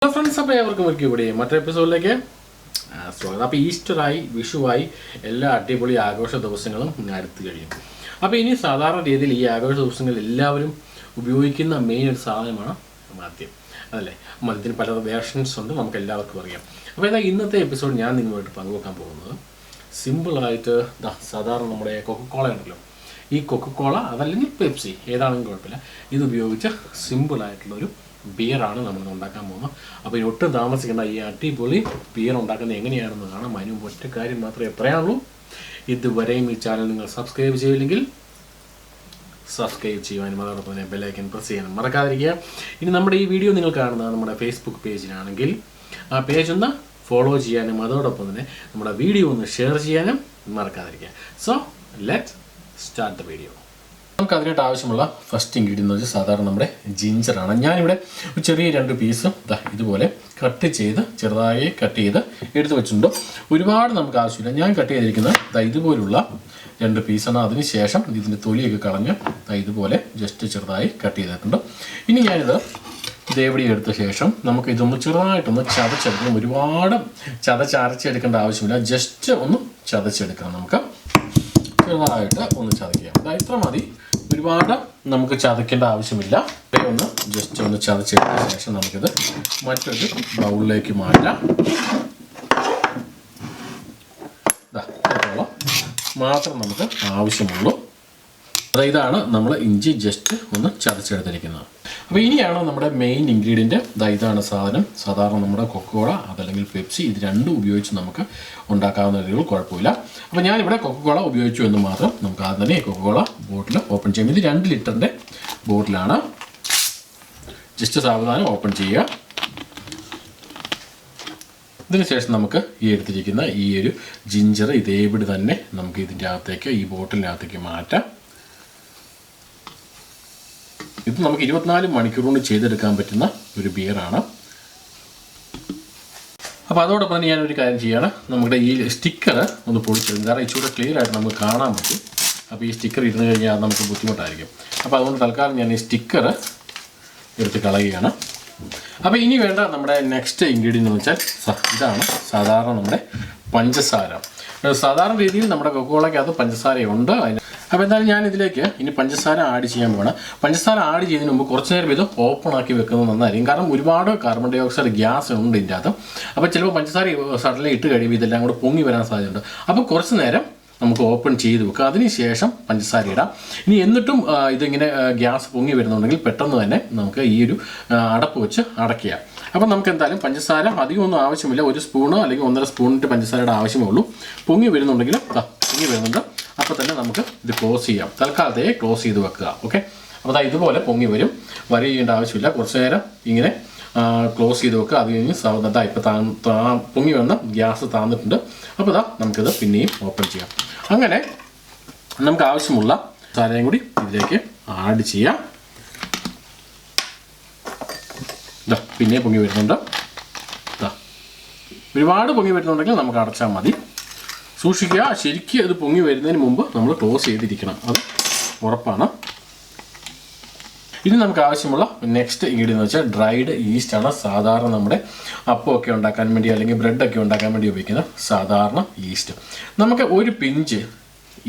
Hello friends, അപ്പോൾ ഏവർക്കും ഇവിടെ മറ്റൊരു എപ്പിസോഡിലേക്ക് സ്വാഗതം. അപ്പോൾ ഈസ്റ്ററായി, വിഷുവായി, എല്ലാ അടിപൊളി ആഘോഷ ദിവസങ്ങളും അടുത്ത് കഴിയും. അപ്പോൾ ഇനി സാധാരണ രീതിയിൽ ഈ ആഘോഷ ദിവസങ്ങളിൽ എല്ലാവരും ഉപയോഗിക്കുന്ന മെയിൻ ഒരു സാധനമാണ് മദ്യം, അതല്ലേ? മദ്യത്തിന് പല വേർഷൻസ് ഉണ്ട്, നമുക്ക് എല്ലാവർക്കും അറിയാം. അപ്പോൾ എന്നാൽ ഇന്നത്തെ എപ്പിസോഡ് ഞാൻ നിങ്ങളുമായിട്ട് പങ്കുവെക്കാൻ പോകുന്നത് സിമ്പിളായിട്ട് സാധാരണ നമ്മുടെ കൊക്കക്കോള ഉണ്ടല്ലോ, ഈ കൊക്കക്കോള അതല്ലെങ്കിൽ പെപ്സി ഏതാണെങ്കിലും കുഴപ്പമില്ല, ഇത് ഉപയോഗിച്ച് സിമ്പിളായിട്ടുള്ളൊരു ബിയറാണ് നമ്മൾ ഉണ്ടാക്കാൻ പോകുന്നത്. അപ്പോൾ ഈ ഒട്ടും താമസിക്കേണ്ട, ഈ അടിപൊളി ബിയർ ഉണ്ടാക്കുന്നത് എങ്ങനെയാണെന്ന് കാണാം. അതിന് മുമ്പ് ഒറ്റ കാര്യം മാത്രമേ പറയാനുള്ളൂ, ഇതുവരെയും ഈ ചാനൽ നിങ്ങൾ സബ്സ്ക്രൈബ് ചെയ്യില്ലെങ്കിൽ സബ്സ്ക്രൈബ് ചെയ്യുവാനും അതോടൊപ്പം തന്നെ ബെല്ലൈക്കൻ പ്രസ് ചെയ്യാനും മറക്കാതിരിക്കുക. ഇനി നമ്മുടെ ഈ വീഡിയോ നിങ്ങൾ കാണുന്നത് നമ്മുടെ ഫേസ്ബുക്ക് പേജിലാണെങ്കിൽ ആ പേജ് ഒന്ന് ഫോളോ ചെയ്യാനും അതോടൊപ്പം തന്നെ നമ്മുടെ വീഡിയോ ഒന്ന് ഷെയർ ചെയ്യാനും മറക്കാതിരിക്കുക. So let start the video. നമുക്ക് അതിനായിട്ട് ആവശ്യമുള്ള ഫസ്റ്റ് ഇൻഗ്രീഡിയൻ്റ് എന്ന് വെച്ചാൽ സാധാരണ നമ്മുടെ ജിഞ്ചറാണ്. ഞാനിവിടെ ഒരു ചെറിയ 2 പീസ് ഇതുപോലെ കട്ട് ചെയ്ത് ചെറുതായി കട്ട് ചെയ്ത് എടുത്ത് വെച്ചിട്ടുണ്ട്. ഒരുപാട് നമുക്ക് ആവശ്യമില്ല. ഞാൻ കട്ട് ചെയ്തിരിക്കുന്നത് ഇതുപോലുള്ള 2 പീസാണ്. അതിന് ശേഷം ഇതിൻ്റെ തൊലിയൊക്കെ കളഞ്ഞ് ഇതുപോലെ ജസ്റ്റ് ചെറുതായി കട്ട് ചെയ്തിട്ടുണ്ട്. ഇനി ഞാനിത് ഇതേപടി എടുത്ത ശേഷം നമുക്ക് ഇതൊന്ന് ചെറുതായിട്ടൊന്ന് ചതച്ചെടുക്കണം. ഒരുപാട് ചതച്ചരച്ചെടുക്കേണ്ട ആവശ്യമില്ല, ജസ്റ്റ് ഒന്ന് ചതച്ചെടുക്കണം. നമുക്ക് ചെറുതായിട്ട് ഒന്ന് ചതയ്ക്കാം. ഇത്ര മതി, ഒരുപാട് നമുക്ക് ചതയ്ക്കേണ്ട ആവശ്യമില്ല. ഒന്ന് ജസ്റ്റ് ഒന്ന് ചതച്ചെടുത്ത ശേഷം നമുക്കിത് മറ്റൊരു ബൗളിലേക്ക് മാറ്റാം. ഇത്രത്തോളം മാത്രം നമുക്ക് ആവശ്യമുള്ളൂ. ഇതാണ് നമ്മൾ ഇഞ്ചി ജസ്റ്റ് ഒന്ന് ചതച്ചെടുത്തിരിക്കുന്നത്. അപ്പോൾ ഇനിയാണ് നമ്മുടെ മെയിൻ ഇൻഗ്രീഡിയൻറ്റ്. ഇതാണ് സാധനം. സാധാരണ നമ്മുടെ കൊക്കക്കോള അതല്ലെങ്കിൽ പെപ്സി, ഇത് രണ്ടും ഉപയോഗിച്ച് നമുക്ക് ഉണ്ടാക്കാവുന്ന രീതിയിൽ കുഴപ്പമില്ല. അപ്പോൾ ഞാനിവിടെ കൊക്കക്കോള ഉപയോഗിച്ചു എന്ന് മാത്രം. നമുക്ക് ആദ്യം തന്നെ കൊക്കക്കോള ബോട്ടിൽ ഓപ്പൺ ചെയ്യാം. ഇത് 2 ലിറ്ററിൻ്റെ ബോട്ടിലാണ്. ജസ്റ്റ് സാവധാനം ഓപ്പൺ ചെയ്യുക. ഇതിനുശേഷം നമുക്ക് ഈ എടുത്തിരിക്കുന്ന ഈ ഒരു ജിഞ്ചർ ഇതേപടി തന്നെ നമുക്ക് ഇതിൻ്റെ അകത്തേക്ക്, ഈ ബോട്ടിലിനകത്തേക്ക് മാറ്റാം. ഇത് നമുക്ക് 24 മണിക്കൂർ കൊണ്ട് ചെയ്തെടുക്കാൻ പറ്റുന്ന ഒരു ബിയറാണ്. അപ്പോൾ അതോടൊപ്പം തന്നെ ഞാനൊരു കാര്യം ചെയ്യാണ്, നമ്മുടെ ഈ സ്റ്റിക്കർ ഒന്ന് പൊളിച്ചെടുക്കും. കാരണം ഇച്ചിരി ക്ലിയർ ആയിട്ട് നമുക്ക് കാണാൻ പറ്റും. അപ്പോൾ ഈ സ്റ്റിക്കർ ഇരുന്ന് കഴിഞ്ഞാൽ നമുക്ക് ബുദ്ധിമുട്ടായിരിക്കും. അപ്പോൾ അതുകൊണ്ട് തൽക്കാലം ഞാൻ ഈ സ്റ്റിക്കർ എടുത്ത് കളയുകയാണ്. അപ്പോൾ ഇനി വേണ്ട നമ്മുടെ നെക്സ്റ്റ് ഇൻഗ്രീഡിയൻ്റ് എന്ന് വെച്ചാൽ ഇതാണ് സാധാരണ നമ്മുടെ പഞ്ചസാര. സാധാരണ രീതിയിൽ നമ്മുടെ കൊക്കക്കോളയ്ക്കകത്ത് പഞ്ചസാരയുണ്ട്. അപ്പോൾ എന്തായാലും ഞാൻ ഇതിലേക്ക് ഇനി പഞ്ചസാര ആഡ് ചെയ്യാൻ പോകണം. പഞ്ചസാര ആഡ് ചെയ്യുന്നതിന് മുമ്പ് കുറച്ച് നേരം ഇത് ഓപ്പൺ ആക്കി വെക്കുന്നത് നന്നായിരിക്കും. കാരണം ഒരുപാട് കാർബൺ ഡൈ ഓക്സൈഡ് ഗ്യാസ് ഉണ്ട് ഇതിൻ്റെ അകത്ത്. അപ്പോൾ ചിലപ്പോൾ പഞ്ചസാര സഡൻലി ഇട്ട് കഴിയുമ്പോൾ ഇതെല്ലാം കൂടെ പൊങ്ങി വരാൻ സാധ്യതയുണ്ട്. അപ്പോൾ കുറച്ച് നേരം നമുക്ക് ഓപ്പൺ ചെയ്ത് വെക്കുക. അതിനുശേഷം പഞ്ചസാര ഇടാം. ഇനി എന്നിട്ടും ഇതിങ്ങനെ ഗ്യാസ് പൊങ്ങി വരുന്നുണ്ടെങ്കിൽ പെട്ടെന്ന് തന്നെ നമുക്ക് ഈ ഒരു അടപ്പ് വെച്ച് അടയ്ക്കുക. അപ്പം നമുക്ക് എന്തായാലും പഞ്ചസാര അധികമൊന്നും ആവശ്യമില്ല. 1 സ്പൂണോ അല്ലെങ്കിൽ 1.5 സ്പൂണിൻ്റെ പഞ്ചസാരയുടെ ആവശ്യമേ ഉള്ളൂ. പൊങ്ങി വരുന്നുണ്ടെങ്കിൽ പൊങ്ങി വരുന്നുണ്ട്. അപ്പോൾ തന്നെ നമുക്ക് ഇത് ക്ലോസ് ചെയ്യാം. തൽക്കാലത്തെ ക്ലോസ് ചെയ്ത് വെക്കുക. ഓക്കെ, അപ്പോൾ ഇതുപോലെ പൊങ്ങി വരും. വര ചെയ്യേണ്ട ആവശ്യമില്ല. കുറച്ച് നേരം ഇങ്ങനെ ക്ലോസ് ചെയ്ത് വെക്കുക. അത് കഴിഞ്ഞ് ഇപ്പോൾ പൊങ്ങി വന്ന ഗ്യാസ് താന്നിട്ടുണ്ട്. അപ്പോൾ നമുക്കിത് പിന്നെയും ഓപ്പൺ ചെയ്യാം. അങ്ങനെ നമുക്ക് ആവശ്യമുള്ള സാധനം കൂടി ഇതിലേക്ക് ആഡ് ചെയ്യാം. പിന്നെ പൊങ്ങി വരുന്നുണ്ട്. ഒരുപാട് പൊങ്ങി വരുന്നുണ്ടെങ്കിൽ നമുക്ക് അടച്ചാൽ മതി. സൂക്ഷിക്കുക, ശരിക്കും ഇത് പൊങ്ങി വരുന്നതിന് മുമ്പ് നമ്മൾ ക്ലോസ് ചെയ്തിരിക്കണം, അത് ഉറപ്പാണ്. ഇനി നമുക്ക് ആവശ്യമുള്ള നെക്സ്റ്റ് ഇൻഗ്രീഡിയൻ്റ് എന്ന് വെച്ചാൽ ഡ്രൈഡ് ഈസ്റ്റ് ആണ്. സാധാരണ നമ്മുടെ അപ്പമൊക്കെ ഉണ്ടാക്കാൻ വേണ്ടി അല്ലെങ്കിൽ ബ്രെഡൊക്കെ ഉണ്ടാക്കാൻ വേണ്ടി ഉപയോഗിക്കുന്ന സാധാരണ ഈസ്റ്റ്. നമുക്ക് ഒരു പിഞ്ച്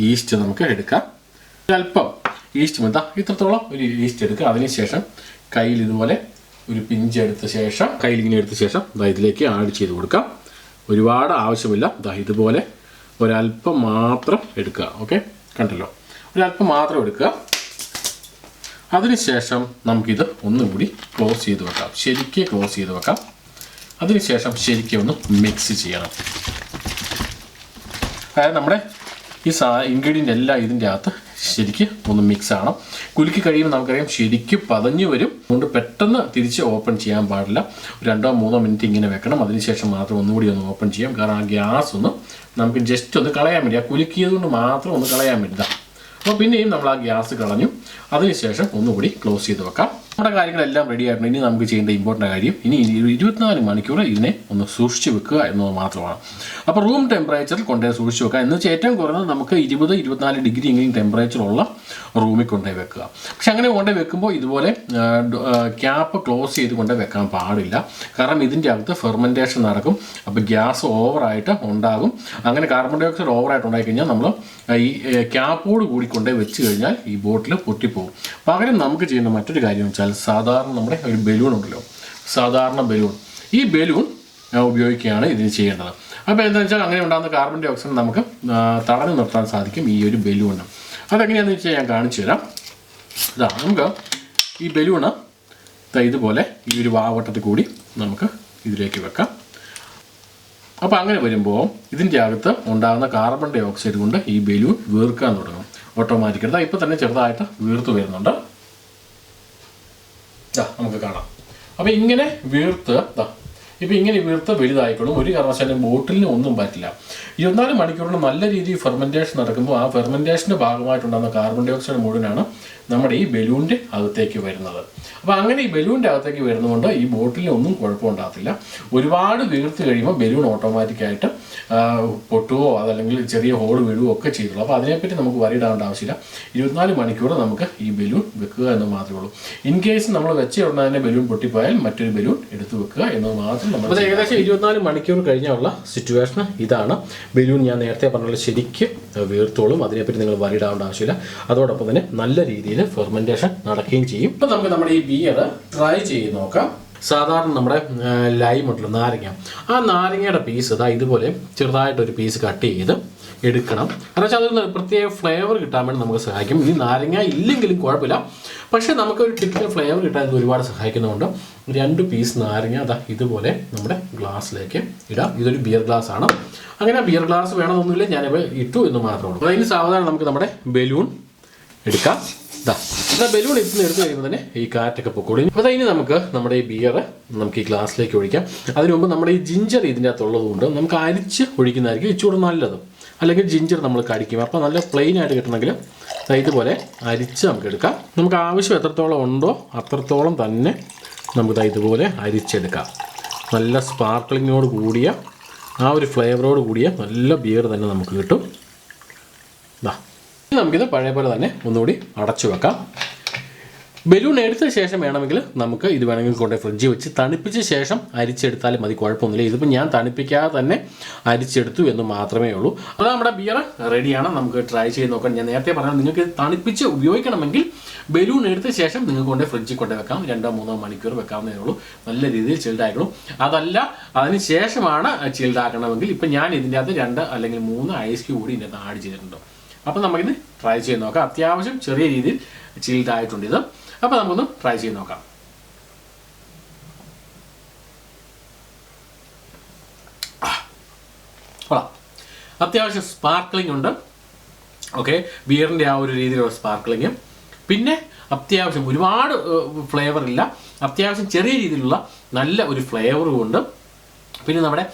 ഈസ്റ്റ് നമുക്ക് എടുക്കാം. ഒരല്പം ഈസ്റ്റ് മതി. ഇത്രത്തോളം ഒരു ഈസ്റ്റ് എടുക്കുക. അതിനുശേഷം കയ്യിൽ ഇതുപോലെ ഒരു പിഞ്ച് എടുത്ത ശേഷം കയ്യിലിങ്ങനെ എടുത്ത ശേഷം ഇതിലേക്ക് ആഡ് ചെയ്ത് കൊടുക്കാം. ഒരുപാട് ആവശ്യമില്ല. ഇതുപോലെ ഒരല്പം മാത്രം എടുക്കുക. ഓക്കെ, കണ്ടല്ലോ, ഒരല്പം മാത്രം എടുക്കുക. അതിനുശേഷം നമുക്കിത് ഒന്നും കൂടി ക്ലോസ് ചെയ്ത് വെക്കാം. ശരിക്കും ക്ലോസ് ചെയ്ത് വെക്കാം. അതിനുശേഷം ശരിക്കും ഒന്ന് മിക്സ് ചെയ്യണം. അതായത് നമ്മുടെ ഈ ഇൻഗ്രീഡിയൻ്റ് എല്ലാം ഇതിൻ്റെ അകത്ത് ശരിക്കും ഒന്ന് മിക്സ് ആവണം. കുലുക്കി കഴിയുമ്പോൾ നമുക്കറിയാം ശരിക്കും പതഞ്ഞു വരും. അതുകൊണ്ട് പെട്ടെന്ന് തിരിച്ച് ഓപ്പൺ ചെയ്യാൻ പാടില്ല. 2-3 മിനിറ്റ് ഇങ്ങനെ വെക്കണം. അതിനുശേഷം മാത്രം ഒന്നുകൂടി ഒന്ന് ഓപ്പൺ ചെയ്യാം. കാരണം ആ ഗ്യാസ് ഒന്ന് നമുക്ക് ജസ്റ്റ് ഒന്ന് കളയാൻ വേണ്ടി, ആ കുലുക്കിയത് കൊണ്ട് മാത്രം ഒന്ന് കളയാൻ വേണ്ടി. അപ്പോൾ പിന്നെയും നമ്മൾ ആ ഗ്യാസ് കളഞ്ഞു. അതിനുശേഷം ഒന്നുകൂടി ക്ലോസ് ചെയ്ത് വെക്കാം. നമ്മുടെ കാര്യങ്ങളെല്ലാം റെഡി ആയിട്ടുണ്ട്. ഇനി നമുക്ക് ചെയ്യേണ്ട ഇമ്പോർട്ടൻ്റ് കാര്യം, ഇനി 24 മണിക്കൂർ ഇതിനെ ഒന്ന് സൂക്ഷിച്ച് വെക്കുക എന്നത് മാത്രമാണ്. അപ്പോൾ റൂം ടെമ്പറേച്ചറിൽ കൊണ്ടുപോയി സൂക്ഷിച്ച് വെക്കുക. എന്ന് വെച്ചാൽ ഏറ്റവും കുറഞ്ഞത് നമുക്ക് 20-24 ഡിഗ്രി എങ്കിലും ടെമ്പറേച്ചറുള്ള റൂമിൽ കൊണ്ടുപോയി വെക്കുക. പക്ഷെ അങ്ങനെ കൊണ്ടുപോയി വെക്കുമ്പോൾ ഇതുപോലെ ക്യാപ്പ് ക്ലോസ് ചെയ്ത് കൊണ്ടുപോയി വെക്കാൻ പാടില്ല. കാരണം ഇതിൻ്റെ അകത്ത് ഫെർമെൻറ്റേഷൻ നടക്കും. അപ്പോൾ ഗ്യാസ് ഓവറായിട്ട് ഉണ്ടാകും. അങ്ങനെ കാർബൺ ഡൈ ഓക്സൈഡ് ഓവറായിട്ട് ഉണ്ടായിക്കഴിഞ്ഞാൽ നമ്മൾ ഈ ക്യാപ്പോട് കൂടി കൊണ്ടുപോയി വെച്ച് കഴിഞ്ഞാൽ ഈ ബോട്ടിൽ പൊട്ടിപ്പോകും. പകരം നമുക്ക് ചെയ്യുന്ന മറ്റൊരു കാര്യം വെച്ചാൽ സാധാരണ നമ്മുടെ ഒരു ബലൂൺ ഉണ്ടല്ലോ, സാധാരണ ബലൂൺ, ഈ ബലൂൺ ഉപയോഗിക്കുകയാണ് ഇതിന് ചെയ്യേണ്ടത്. അപ്പോൾ എന്താണെന്ന് വെച്ചാൽ അങ്ങനെ ഉണ്ടാകുന്ന കാർബൺ ഡൈ ഓക്സൈഡ് നമുക്ക് തടഞ്ഞു നിർത്താൻ സാധിക്കും ഈ ഒരു ബലൂണ്. അതെങ്ങനെയാണെന്ന് വെച്ചാൽ ഞാൻ കാണിച്ചു തരാം. ഇതാ നമുക്ക് ഈ ബലൂണ് ഇതുപോലെ ഈ ഒരു വാവട്ടത്തിൽ കൂടി നമുക്ക് ഇതിലേക്ക് വെക്കാം. അപ്പോൾ അങ്ങനെ വരുമ്പോൾ ഇതിൻ്റെ അകത്ത് ഉണ്ടാകുന്ന കാർബൺ ഡൈ ഓക്സൈഡ് കൊണ്ട് ഈ ബലൂൺ വീർക്കാൻ തുടങ്ങും ഓട്ടോമാറ്റിക്കായിട്ട്. ഇപ്പോൾ തന്നെ ചെറുതായിട്ട് വീർത്ത് വരുന്നുണ്ട്, നമുക്ക് കാണാം. അപ്പോൾ ഇങ്ങനെ വീർത്ത് ഇപ്പോൾ ഇങ്ങനെ വീർത്ത് വലുതായിക്കോളും. ഒരു കാരണവശാലും ബോട്ടിലിന് ഒന്നും പറ്റില്ല. 24 മണിക്കൂറിന് നല്ല രീതിയിൽ ഫെർമെൻറ്റേഷൻ നടക്കുമ്പോൾ ആ ഫെർമെൻറ്റേഷൻ്റെ ഭാഗമായിട്ടുണ്ടാകുന്ന കാർബൺ ഡൈ ഓക്സൈഡ് മുഴുവനാണ് നമ്മുടെ ഈ ബലൂണിൻ്റെ അകത്തേക്ക് വരുന്നത്. അപ്പോൾ അങ്ങനെ ഈ ബലൂണിൻ്റെ അകത്തേക്ക് വരുന്നതുകൊണ്ട് ഈ ബോട്ടിലിന് ഒന്നും കുഴപ്പമുണ്ടാകത്തില്ല. ഒരുപാട് വീർത്ത് കഴിയുമ്പോൾ ബലൂൺ ഓട്ടോമാറ്റിക്കായിട്ട് പൊട്ടുകയോ അതല്ലെങ്കിൽ ചെറിയ ഹോൾ വീഴുകയോ ഒക്കെ ചെയ്തുള്ളൂ. അപ്പോൾ അതിനെപ്പറ്റി നമുക്ക് വരിയിടാവേണ്ട ആവശ്യമില്ല. 24 മണിക്കൂർ നമുക്ക് ഈ ബലൂൺ വെക്കുക എന്ന് മാത്രമേ ഉള്ളൂ. ഇൻ കേസ് നമ്മൾ വെച്ച ഉടനെ തന്നെ ബലൂൺ പൊട്ടിപ്പോയാൽ മറ്റൊരു ബലൂൺ എടുത്ത് വെക്കുക എന്നത് മാത്രം. നമ്മൾ ഏകദേശം 24 മണിക്കൂർ കഴിഞ്ഞുള്ള സിറ്റുവേഷൻ ഇതാണ്. ബലൂൺ ഞാൻ നേരത്തെ പറഞ്ഞ ശരിക്കും വീർത്തോളും. അതിനെപ്പറ്റി നിങ്ങൾ വരിയിടാവേണ്ട ആവശ്യമില്ല. അതോടൊപ്പം തന്നെ നല്ല രീതിയിൽ ഫെർമെൻറ്റേഷൻ നടക്കുകയും ചെയ്യും. ഇപ്പം നമുക്ക് നമ്മുടെ ഈ ബിയർ ട്രൈ ചെയ്ത് നോക്കാം. സാധാരണ നമ്മുടെ ലൈം ഉണ്ടല്ലോ, നാരങ്ങ, ആ നാരങ്ങയുടെ പീസ് ഇതുപോലെ ചെറുതായിട്ടൊരു പീസ് കട്ട് ചെയ്ത് എടുക്കണം. കാരണം വെച്ചാൽ അതൊരു പ്രത്യേക ഫ്ലേവർ കിട്ടാൻ വേണ്ടി നമുക്ക് സഹായിക്കും. ഇനി നാരങ്ങ ഇല്ലെങ്കിലും കുഴപ്പമില്ല, പക്ഷേ നമുക്കൊരു ടിപ്പിക്കൽ ഫ്ലേവർ കിട്ടാൻ ഇത് ഒരുപാട് സഹായിക്കുന്നതുകൊണ്ട് 2 പീസ് നാരങ്ങ ഇതുപോലെ നമ്മുടെ ഗ്ലാസ്സിലേക്ക് ഇടാം. ഇതൊരു ബിയർ ഗ്ലാസ് ആണ്. അങ്ങനെ ബിയർ ഗ്ലാസ് വേണമെന്നൊന്നുമില്ല, ഞാനിപ്പോൾ ഇട്ടു എന്ന് മാത്രമേ ഉള്ളൂ. അതിന് സാവധാനം നമുക്ക് നമ്മുടെ ബലൂൺ എടുക്കാം. ബലൂൺ ഇന്ന് എടുത്ത് കഴിയുമ്പോൾ തന്നെ ഈ കാറ്റൊക്കെ പൊക്കോളും. അപ്പോൾ ഇനി നമുക്ക് നമ്മുടെ ഈ ബിയർ നമുക്ക് ഈ ഗ്ലാസ്സിലേക്ക് ഒഴിക്കാം. അതിനു മുമ്പ് നമ്മുടെ ഈ ജിഞ്ചർ ഇതിൻ്റെ അകത്തുള്ളത് കൊണ്ട് നമുക്ക് അരിച്ച് ഒഴിക്കുന്നതായിരിക്കും ഇച്ചിരി നല്ലത്. അല്ലെങ്കിൽ ജിഞ്ചർ നമ്മൾ കടിക്കും. അപ്പോൾ നല്ല പ്ലെയിൻ ആയിട്ട് കിട്ടണമെങ്കിൽ ഇതുപോലെ അരിച്ച് നമുക്ക് എടുക്കാം. നമുക്ക് ആവശ്യം എത്രത്തോളം ഉണ്ടോ അത്രത്തോളം തന്നെ നമുക്ക് ഇതുപോലെ അരിച്ചെടുക്കാം. നല്ല സ്പാർക്ലിങ്ങോട് കൂടിയ ആ ഒരു ഫ്ലേവറോട് കൂടിയ നല്ല ബിയർ തന്നെ നമുക്ക് കിട്ടും. നമുക്കിത് പഴയ പോലെ തന്നെ ഒന്നുകൂടി അടച്ചു വെക്കാം. ബലൂൺ എടുത്ത ശേഷം വേണമെങ്കിൽ നമുക്ക് ഇത് വേണമെങ്കിൽ കൊണ്ടുപോയി ഫ്രിഡ്ജിൽ വെച്ച് തണുപ്പിച്ച ശേഷം അരിച്ചെടുത്താലും മതി, കുഴപ്പമൊന്നുമില്ല. ഇതിപ്പോൾ ഞാൻ തണുപ്പിക്കാതെ തന്നെ അരിച്ചെടുത്തു എന്ന് മാത്രമേ ഉള്ളൂ. അത് നമ്മുടെ ബിയർ റെഡിയാണ്. നമുക്ക് ട്രൈ ചെയ്ത് നോക്കാം. ഞാൻ നേരത്തെ പറഞ്ഞാൽ നിങ്ങൾക്ക് തണുപ്പിച്ച് ഉപയോഗിക്കണമെങ്കിൽ ബലൂൺ എടുത്ത ശേഷം നിങ്ങൾക്ക് കൊണ്ടുപോയി ഫ്രിഡ്ജിൽ കൊണ്ടുപോയി വെക്കാം. 2-3 മണിക്കൂർ വെക്കാവുന്നതേ ഉള്ളൂ. നല്ല രീതിയിൽ ചിൽഡായിക്കണം. അതല്ല അതിന് ശേഷമാണ് ചിൽഡാക്കണമെങ്കിൽ ഇപ്പം ഞാൻ ഇതിൻ്റെ അകത്ത് 2 അല്ലെങ്കിൽ 3 ഐസ് ക്യൂബ് കൂടി ഇതിൻ്റെ അകത്ത് ആഡ് ചെയ്തിട്ടുണ്ട്. അപ്പോൾ നമുക്കിത് ട്രൈ ചെയ്ത് നോക്കാം. അത്യാവശ്യം ചെറിയ രീതിയിൽ ചിൽഡായിട്ടുണ്ട് ഇത്. അപ്പോൾ നമുക്കൊന്ന് ട്രൈ ചെയ്ത് നോക്കാം. അത്യാവശ്യം സ്പാർക്ലിംഗ് ഉണ്ട്. ഓക്കെ, ബിയറിൻ്റെ ആ ഒരു രീതിയിലുള്ള സ്പാർക്ലിങ്. പിന്നെ അത്യാവശ്യം ഒരുപാട് ഫ്ലേവർ ഇല്ല, അത്യാവശ്യം ചെറിയ രീതിയിലുള്ള നല്ല ഒരു ഫ്ലേവറും ഉണ്ട്. പിന്നെ നമ്മുടെ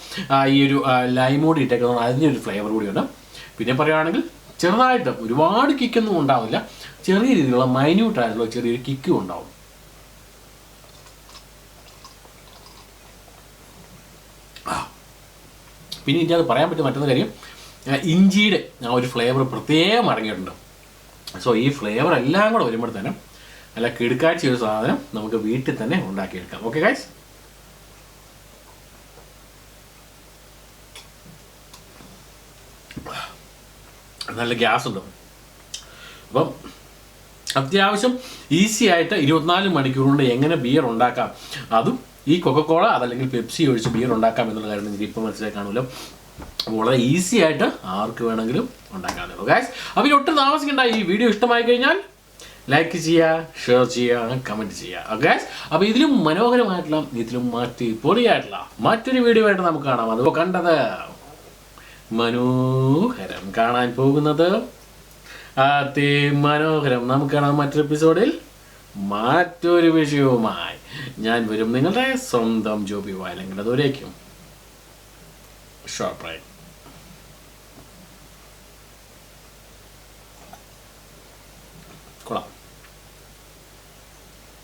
ഈ ഒരു ലൈമോടി ഇട്ടേക്കുന്ന അതിനൊരു ഫ്ലേവർ കൂടിയുണ്ട്. പിന്നെ പറയുകയാണെങ്കിൽ ചെറുതായിട്ട് ഒരുപാട് കിക്കൊന്നും ഉണ്ടാവില്ല, ചെറിയ രീതിയിലുള്ള മൈന്യൂട്ടായിട്ടുള്ള ചെറിയൊരു കിക്കും ഉണ്ടാവും. പിന്നെ ഇതിൻ്റെ അത് പറയാൻ പറ്റുന്ന മറ്റൊരു കാര്യം, ഇഞ്ചിയുടെ ആ ഒരു ഫ്ലേവർ പ്രത്യേകം അടങ്ങിയിട്ടുണ്ട്. സോ ഈ ഫ്ലേവർ എല്ലാം കൂടെ വരുമ്പോഴത്തേനും നല്ല കിടുക്കാഴ്ച ഒരു സാധനം നമുക്ക് വീട്ടിൽ തന്നെ ഉണ്ടാക്കിയെടുക്കാം. ഓക്കെ ഗൈസ്, നല്ല ഗ്യാസ് ഉണ്ട്. അപ്പം അത്യാവശ്യം ഈസി ആയിട്ട് 24 മണിക്കൂർ കൊണ്ട് എങ്ങനെ ബിയർ ഉണ്ടാക്കാം, അതും ഈ കൊക്കക്കോള അതല്ലെങ്കിൽ പെപ്സി ഒഴിച്ച് ബിയർ ഉണ്ടാക്കാം എന്നുള്ള കാര്യം നിങ്ങൾക്ക് ഇപ്പോൾ മനസ്സിലായി കാണുമല്ലോ. വളരെ ഈസി ആയിട്ട് ആർക്ക് വേണമെങ്കിലും ഉണ്ടാക്കാമല്ലോ ഗൈസ്. അപ്പോൾ ഒട്ടും താമസിക്കണ്ട. ഈ വീഡിയോ ഇഷ്ടമായി കഴിഞ്ഞാൽ ലൈക്ക് ചെയ്യുക, ഷെയർ ചെയ്യുക, കമൻറ്റ് ചെയ്യുക ഗൈസ്. അപ്പോൾ ഇതിലും മനോഹരമായിട്ടുള്ള ഇതിലും പൊളിയായിട്ടുള്ള മറ്റൊരു വീഡിയോ ആയിട്ട് നമുക്ക് കാണാം. അതിപ്പോൾ കണ്ടത് മനോഹരം, കാണാൻ പോകുന്നത് അതിമനോഹരം. നമുക്ക് കാണാം മറ്റൊരു എപ്പിസോഡിൽ മറ്റൊരു വിഷയവുമായി ഞാൻ വരും. നിങ്ങളുടെ സ്വന്തം ജോബി വയലെങ്കിൽ അതുവരേക്കും ഷോർട്ട് ബ്രേക്ക്. കൊള്ളാം.